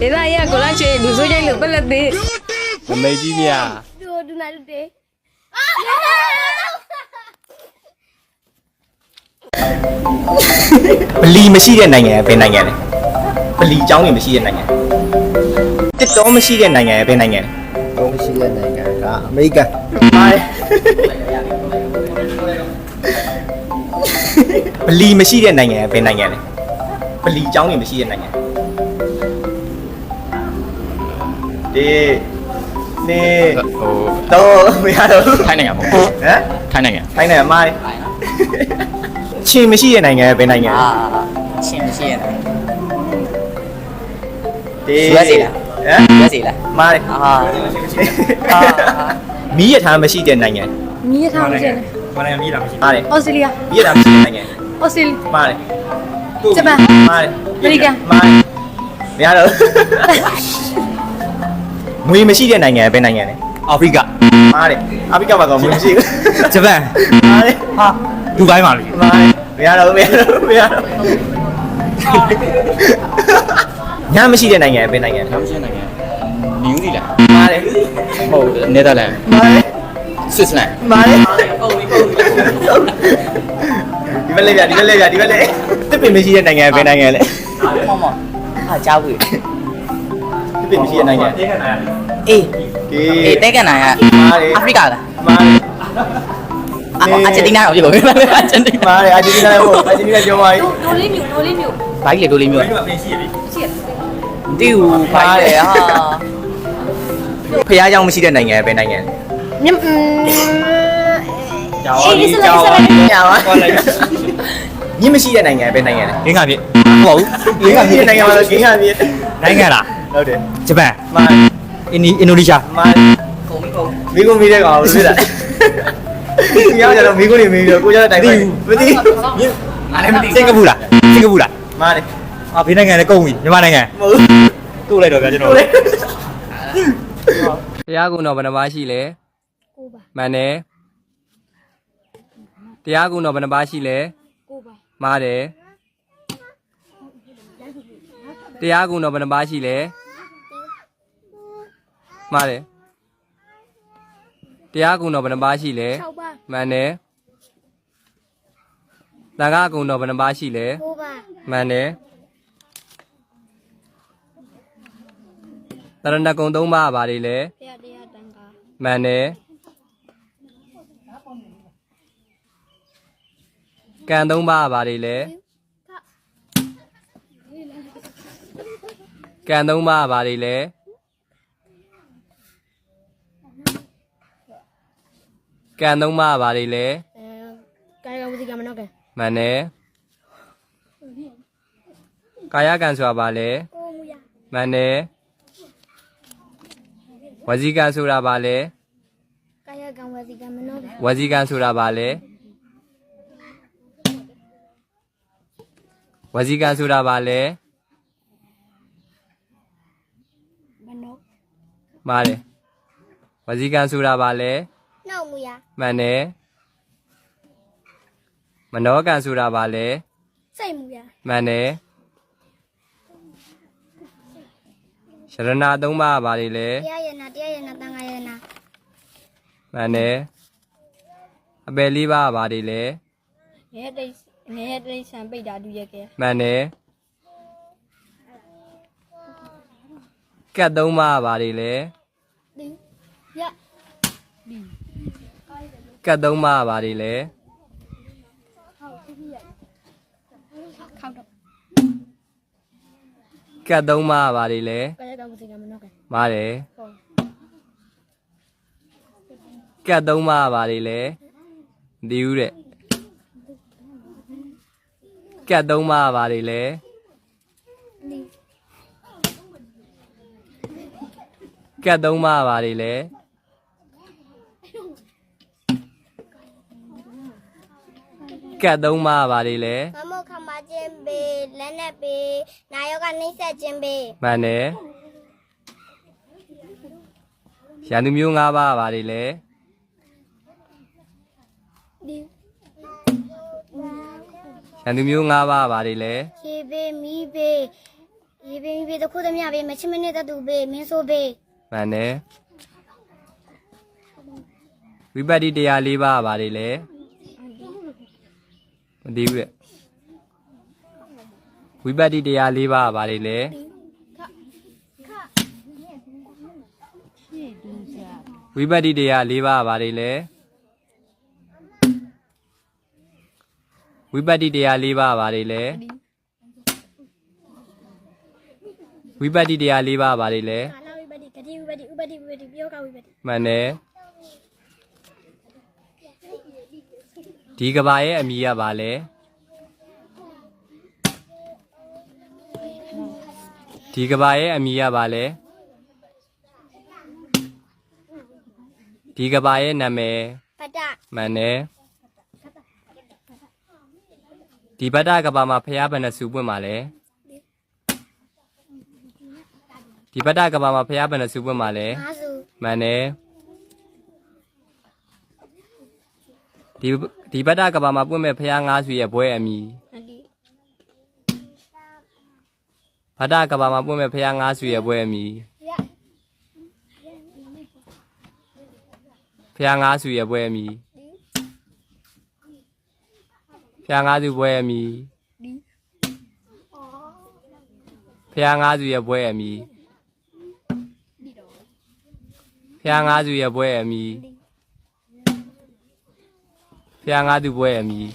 ဒေသရကိုလာချေလူဆိုးချိုင်းလို့ပလက်သေးမမေကြီးမြာဒူနာလူတေပလီမရှိတဲ့နိုင်ငံဘယ်နိုင်ငံလဲပလီเจ้าနေမရှိတဲ့နိုင်ငံတစ်တော်မရှိတဲ့နိုင်ငံဘယ်နိုင်ငံလဲတော့မရှိတဲ့နိုင်ငံကအမေရိကန်ပါတယ်ပလီမရှိတဲ့နိုင်ငံဘယ်နိုင်ငံလဲပလီเจ้าနေမရှိတဲ့နိုင်ငံဒီနေဟိုတော့မရတော့ထိုင်းနိုင်ငံပေါ့ဟမ်ထိုင်းနိုင်ငံမိုင်းချင်းမရှိတဲ့နိုင်ငံဘယ်နိုင်ငံချင်းမရှိရဲ့ဒီရွက်စီလားရွက်စီလားမိုင်းမီးရထားမရှိတဲ့နိုင်ငံမီးရထားမရှိတဲ့ဘာနိုင်ငံမီးရထားမရှိပါတယ်ဩစတြေးလျမီးရထားမရှိတဲ့နိုင်ငံဩစတြေးလျပါတယ်ဂျပန်ပါတယ်အမေရိကန်မိုင်းမရတော့ငွေမရှိတဲ့နိုင်ငံဘယ်နိုင်ငံလဲအာဖရိကမားတယ်အာဖရိကမှာကောငွေမရှိဘူးဂျပန်မားတယ်ဟာဒူဘိုင်းမှာလေမားတယ်မရတော့ညမရှိတဲ့နိုင်ငံဘယ်နိုင်ငံလဲညမရှိတဲ့နိုင်ငံနယူးဇီလန်မားတယ်ဟုတ်နယ်သာလန်မားတယ်ဆွစ်ဇာလန်မားတယ်ဟုတ်ပြီဒီဘက်လေးပြတစ်ပင်မရှိတဲ့နိုင်ငံဘယ်နိုင်ငံလဲမဟာကြားဘူးတစ်ပင်မရှိတဲ့နိုင်ငံအေးတဲကန်နိုင်အာဖရိကလားမားတယ်အာဂျင်တီးနားတော့ပြလို့အာဂျင်တီးမားတယ်အာဂျင်တီးနားဟုတ်အာဂျင်တီးနားပြောပါဦးဒိုလေးမျိုးဘာကြီးလေဒိုလေးမျိုးဘယ်မှာပြင်ရှိရလဲရှိရတီးဘူးဘာလဲဟာဖျားကြောင်မရှိတဲ့နိုင်ငံပဲနိုင်ငံမြမ်ကြောင်ညာပါဟောလိုက်ညမရှိတဲ့နိုင်ငံပဲနိုင်ငံလဲငင်းခါပြည့်ဟုတ်ဘူးငင်းခါပြည့်နိုင်ငံမှာတော့ငင်းခါပြည့်နိုင်ငံလားဟုတ်တယ်ဂျပန်မာအင်ဒိုနီးရှားမာမိကုန်းမိတဲ့ကောင်လို့ပြောတာညောင်ကြတော့မိကုန်းနေမိတော့ကိုကြတော့တိုင်ပဲမသိငါလည်းမသိစင်ကာပူလားမာတယ်အာဘေးနိုင်ငံလည်းကုန်ပြီမြန်မာနိုင်ငံမဟုတ်တို့လိုက်တော့ဗျာကျွန်တော်တရားကုံတော်ဘယ်နှပါးရှိလဲ9ပါမှန်တယ်တရားကုံတော်ဘယ်နှပါးရှိလဲ9ပါမှားတယ်တရားကုံတော်ဘယ်နှပါးရှိလဲမှားတယ်တရားကုံတော်ဘယ်နှပါးရှိလဲ6ပါမှန်တယ်သံဃာကုံတော်ဘယ်နှပါးရှိလဲ9ပါမှန်တယ်တရဏဂုံ3ပါးပါလေလေဘုရားတရားတန်ခါမှန်တယ်ကံ3ပါးပါလေလေကံ3ပါးပါလေလေကံ3ပါးပါလေလေကာယကဝစီကမနောကမှန်တယ်ကာယကံဆိုတာပါလေမှန်တယ်ဝစီကံဆိုတာပါလေကာယကံဝစီကမနောကဝစီကံဆိုတာပါလေဝစီကံဆိုတာပါလေမနောမှားတယ်ဝစီကံဆိုတာပါလေနှောက်မူရမှန်တယ်မနောကံဆိုတာပါလေစိတ်မူရမှန်တယ်ရှရဏ3ပါးပါလေလေတရားရနာတန်ခါရနာမှန်တယ်အပယ်4ပါးပါလေလေငဲတိတ်ဆံပိတ်တာတူရကဲမှန်တယ်ကတ်3ပါးပါလေလေရကတ်3ပါးပါလေလေခောက်တော့ကတ်3ပါးပါလေလေကာယကဝစီကမနောကမှားတယ်ကတ်3ပါးပါလေလေဒီဦးတဲ့ကတ်3ပါးပါလေလေကတ်3ပါးပါလေလေကတ်3ပါးပါလေလေမမောခမချင်းပေလက်နဲ့ပေနာယောကနှိမ့်ဆက်ခြင်းပေမှန်တယ်ရန်သူမျိုး5ပါးပါလေလေရန်သူမျိုး5ပါးပါလေလေခြေပေမီးပေ ရေပင်ပြေတခုသမျှပေးမချစ်မနဲ့တတူပေးမင်းဆိုပေး မှန်တယ်ဝိပဿနာတရား၄ပါးပါလေလေမသိဘူးလေဝိပဿနာတရား၄ပါးပါလေလေဝိပဿနာတရား၄ပါးပါလေလေဝိပဿနာတရား၄ပါးပါလေလေဝိပဿနာတရား၄ပါးပါလေလေ ကာလဝိပတိဂတိဝိပတိဥပတိဝိပတိပြောကဝိပတိ မှန်တယ်ဒီကဘာရဲ့အမည်ကဘာလဲဒီကဘာရဲ့အမည်ကဘာလဲဒီကဘာရဲ့နာမည် ပတ္တ မှန်တယ်ဒီဗဒ္ဒကဘာမှာဖျားဘယ်နှစုပွင့်မှာလဲဒီဗဒ္ဒကဘာမှာဖျားဘယ်နှစုပွင့်မှာလဲ ငါစု မှန်တယ်ဒီဗဒ္ဒကဘာမှာပွင့်မဲ့ဖျား၅စုရဲ့ဘွဲအမည်ဗဒ္ဒကဘာမှာပွင့်မဲ့ဖျား၅စုရဲ့ဘွဲအမည်ဖျား၅စုရဲ့ဘွဲအမည်ဖျား၅စုဘွဲအမည်ဖျား၅စုရဲ့ဘွဲအမည်ဖျား၅စုရဲ့ဘွဲအမည်ဖျား၅စုဘွဲအမည်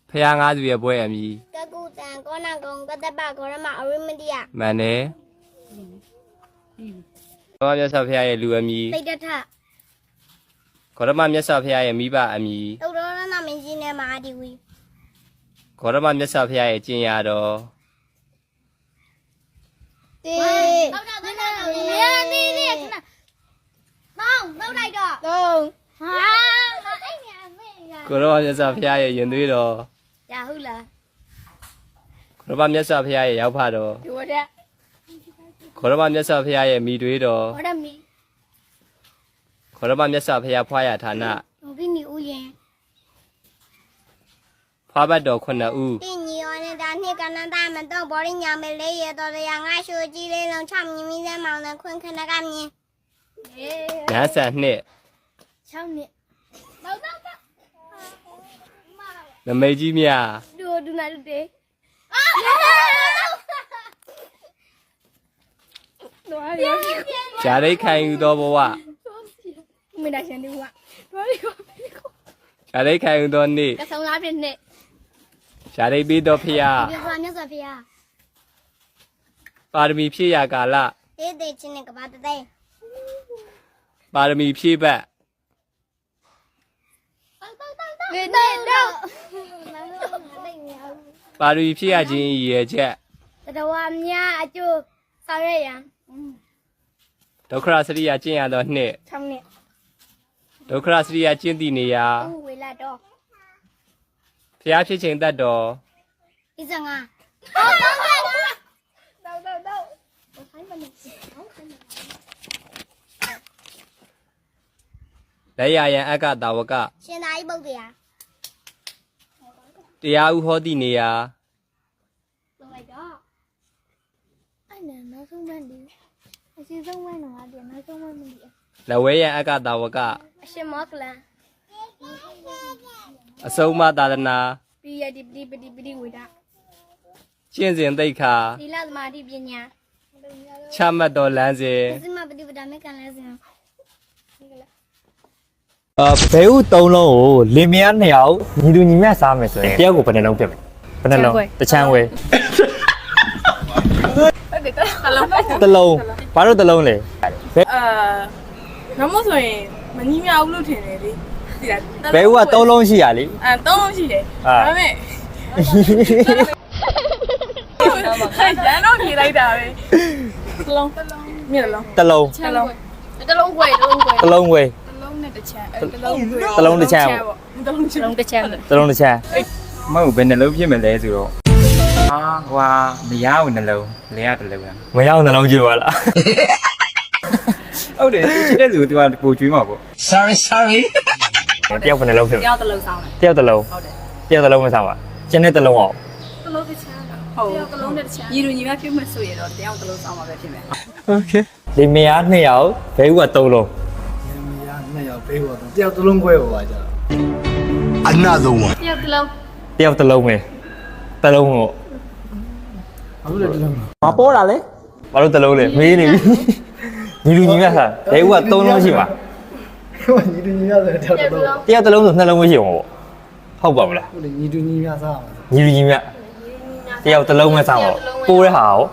ဖျား၅စုရဲ့ဘွဲအမည် ကကုတံကောဏကုံကတ္တပဂေါရမအဝိမတိယ မှန်တယ်ခေါရမမြတ်စွာဘုရားရဲ့လူအမည် သိတ္တထ ခေါရမမြတ်စွာဘုရားရဲ့မိဘအမည် သုဒ္ဓရဏမင်းကြီးနဲ့မဟာဒီဝီ ခေါရမမြတ်စွာဘုရားရဲ့ကျင့်ရတော် တေနောက်တော့နေနေခဏမောင်းနောက်လိုက်တော့သုံးဟာအဲ့ညာမေးရ ခေါရမမြတ်စွာဘုရားရဲ့ရင်သွေးတော် ရဟုတ်လား ခေါရမမြတ်စွာဘုရားရဲ့ရောက်ဖတော် ဒီဝတဲ့ ခေါရမမြတ်စွာဘုရားရဲ့မိသွေးတော် ဟောရမီ ခေါရမမြတ်စွာဘုရားဖွားရဌာန ဘုကိနီဥယင် ဖွားဘတ်တော်9ဦး တင်းညီရောနဲ့ဒါနှစ်ကနန္တမတော့ဘောရညာမလေးရတော်ရငါရှိုးကြီးလေးလုံးချမြင်းမီးစမ်းမောင်နဲ့ခွန်းခဏကမြင် နန်းဆန်နှစ် 6နှစ်တော့တော့ နမိတ်ကြီးမြတ် ဒူနာလူတေတော့ရ ဂျာရိတ်ခိုင်ယူသောဘဝ မင်းဒါရှင်ဒီကတော့ဒီက ဂျာရိတ်ခိုင်ယူသောနေ့ ကဆုံလားပြည့်နှစ် ဂျာရိတ်ပြီးသောဖရာ ဒီကမြတ်စွာဘုရား ပါရမီဖြည့်ရကာလ တေးသေးချင်းနဲ့ကဘာတတဲ့ ပါရမီဖြည့်ဘတ် ဒီတဲ့တော့ ပါရမီဖြည့်ရခြင်းရည်ရွယ်ချက် တတော်ဝများအကျိုးဆောင်ရရန် ဒုက္ခရစရိယကျင့်ရသောနှစ် 6နှစ် ဒုက္ခရစရိယကျင့်သည့်နေရာ ဥဝေလာတော့ ဖျားဖြစ်ခြင်းတတ်တော် ဒီစငါတော့ဆိုင်မနေ လက်ရယံအက္ကတာဝက ရှင်သာရိပုတ္တရာ တရားဥဟောသည့်နေရာ တော့လိုက်တော့အဲ့နဲ့နောက်ဆုံးမှန်းဒီအရှိဆုံးမှန်းတော့အဲ့နောက်ဆုံးမှန်းမဒီ လက်ဝဲယံအက္ကတာဝက အရှင်မောကလန် အစုံမသာသနာ ပိယတိပတိဝိဒ ကျင့်စဉ်သိက္ခာ သီလသမာဓိပညာ ချမှတ်တော်လမ်းစဉ် သမာပฏิပဒါမေကံလဲစဉ် ဘဲဥ၃လုံးကိုလင်မယား2ယောက်ညီတူညီမျှစားမယ်ဆိုရင်တယောက်ကိုဘယ်နှလုံးဖြစ်မလဲဘယ်နှလုံးတစ်ချမ်းဝဲတစ်လုံးဘာလို့တစ်လုံးလဲ နောက်မှဆိုရင်မနီးမြောက်လို့ထင်တယ်လေဒီလား ဘဲဥက3လုံးရှိရလေ 3လုံးရှိတယ်ဒါပေမဲ့ရန်တော့ဖြေလိုက်တာပဲတစ်လုံးမြင်လုံး တစ်လုံး တစ်လုံးဝယ် တစ်လုံးဝဲ တစ်လုံးနဲ့တစ်ချမ်းတစ်လုံး တစ်လုံးတစ်ချမ်း တစ်လုံးတစ်ချမ်း တစ်လုံးတစ်ချမ်း မဟုတ်ဘယ်နှလုံးဖြစ်မလဲဆိုတော့အာဟွာမရဘူးနှလုံးလဲရတစ်လုံးလား မရောက်နှလုံးကြည့်ပါလား ဟုတ်တယ်သူချစ်တဲ့လူကပိုကျွေးမှာပေါ့ တယောက်ဘယ်နှလုံးဖြစ်မလဲ တယောက်တစ်လုံးဆောင်တယ် တယောက်တစ်လုံးဟုတ်တယ်တယောက်တစ်လုံးမစားပါကျန်တဲ့တစ်လုံးအောင် လုံးတစ်ချမ်းတော့တယောက်ကလုံးနဲ့တစ်ချမ်းညီလူညီမပြုတ်မဲ့ဆိုရတော့တယောက်ကလုံးဆောင်မှာပဲဖြစ်မယ် โอเคလင်မယား2ယောက်ဘဲဥက3လုံး မရနှစ်ယောက်ပေးတော့တယောက်တစ်လုံးခွဲပါကြတော့ Another one. တယောက်တစ်လုံး တယောက်တစ်လုံးပဲတစ်လုံးကို အခုလည်းတစ်လုံး မပေါ်တာလေဘာလို့တစ်လုံးလဲမေးနေပြီညီလူညီမဟာဘဲဥက3လုံးရှိပါ ဟိုညီတူညီများဆိုတယောက်တစ်လုံး တယောက်တစ်လုံးဆို2လုံးမရှိအောင်ပေါ့ဟုတ်ပါမလား ဟိုညီတူညီများစားပါ ညီလူညီမတယောက်တစ်လုံးပဲစားပါပိုးတဲ့ဟာကို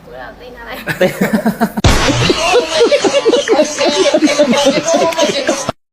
ကိုယ်ကသိနေလိုက် သိ